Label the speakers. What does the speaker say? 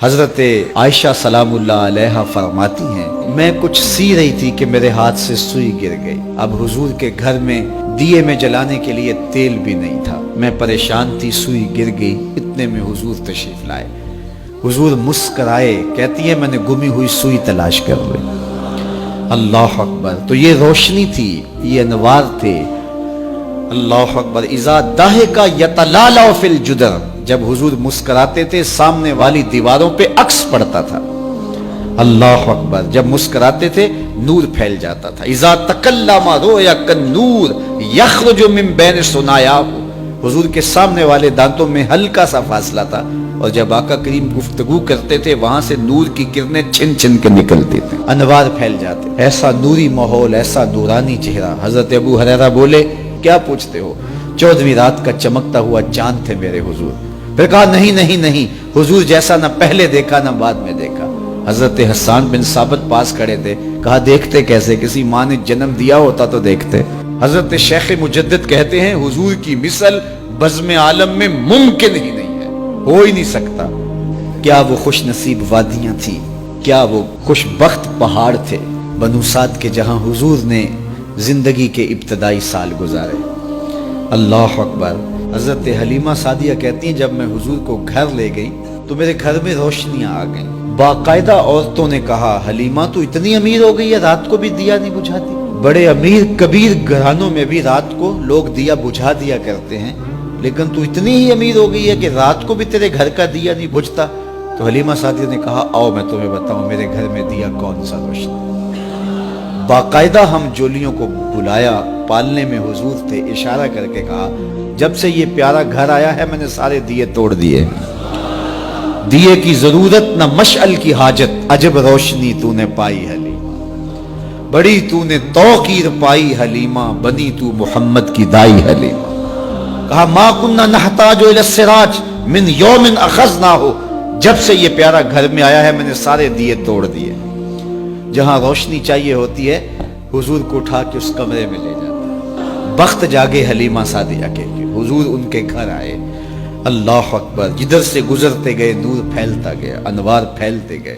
Speaker 1: حضرت عائشہ سلام اللہ علیہا فرماتی ہیں میں کچھ سی رہی تھی کہ میرے ہاتھ سے سوئی گر گئی۔ اب حضور کے گھر میں دیے میں جلانے کے لیے تیل بھی نہیں تھا، میں پریشان تھی، سوئی گر گئی، اتنے میں حضور تشریف لائے۔ حضور مسکرائے، کہتی ہے میں نے گمی ہوئی سوئی تلاش کر لی۔ اللہ اکبر! تو یہ روشنی تھی، یہ انوار تھے۔ اللہ اکبر! اذا ضحک یتلالأ فی الجدر، جب حضور مسکراتے تھے سامنے والی دیواروں پہ عکس پڑتا تھا۔ اللہ اکبر! جب مسکراتے تھے نور پھیل جاتا تھا۔ اذا تکلم رؤیا کالنور یخرج من بین ثنایاہ، حضور کے سامنے والے دانتوں میں ہلکا سا فاصلہ تھا، اور جب آقا کریم گفتگو کرتے تھے وہاں سے نور کی کرنیں چھن چھن کے نکلتی تھیں، انوار پھیل جاتے۔ ایسا نوری ماحول، ایسا نورانی چہرہ۔ حضرت ابو ہریرہ بولے کیا پوچھتے ہو؟ 14ویں رات کا چمکتا ہوا چاند تھے میرے حضور۔ پھر کہا نہیں نہیں نہیں، حضور جیسا نہ پہلے دیکھا نہ بعد میں دیکھا۔ حضرت حسان بن ثابت پاس کھڑے تھے، کہا دیکھتے کیسے؟ کسی ماں نے جنم دیا ہوتا تو دیکھتے۔ حضرت شیخ مجدد کہتے ہیں حضور کی مثل بزم عالم میں ممکن ہی نہیں ہے، ہو ہی نہیں سکتا۔ کیا وہ خوش نصیب وادیاں تھیں، کیا وہ خوش بخت پہاڑ تھے بنو سعد کے، جہاں حضور نے زندگی کے ابتدائی سال گزارے۔ اللہ اکبر! حضرت حلیمہ سعدیہ کہتی ہیں جب میں حضور کو گھر لے گئی تو میرے گھر میں روشنیاں آ گئیں۔ باقاعدہ عورتوں نے کہا حلیمہ تو اتنی امیر ہو گئی ہے رات کو بھی دیا نہیں بجھاتی؟ بڑے امیر کبیر گھرانوں میں بھی رات کو لوگ دیا بجھا دیا کرتے ہیں، لیکن تو اتنی ہی امیر ہو گئی ہے کہ رات کو بھی تیرے گھر کا دیا نہیں بجھتا؟ تو حلیمہ سعدیہ نے کہا آؤ میں تمہیں بتاؤں میرے گھر میں دیا کون سا روشن۔ باقاعدہ ہم جولیوں کو بلایا، پالنے میں حضور تھے، اشارہ کر کے کہا جب سے یہ پیارا گھر آیا ہے میں نے سارے دیے توڑ دیے، دیے کی ضرورت نہ مشعل کی حاجت، عجب روشنی تو نے پائی حلیمہ، بڑی تو نے توقیر پائی حلیمہ، بنی تو محمد کی دائی حلیمہ۔ کہا ما کننا نحتاج الی السراج من یوم اخذناہ، جب سے یہ پیارا گھر میں آیا ہے میں نے سارے دیے توڑ دیے۔ جہاں روشنی چاہیے ہوتی ہے حضور کو اٹھا کے اس کمرے میں لے جاتا ہے۔ بخت جاگے حلیمہ سعدیہ کے حضور ان کے گھر آئے۔ اللہ اکبر! جدھر سے گزرتے گئے نور پھیلتا گیا، انوار پھیلتے گئے۔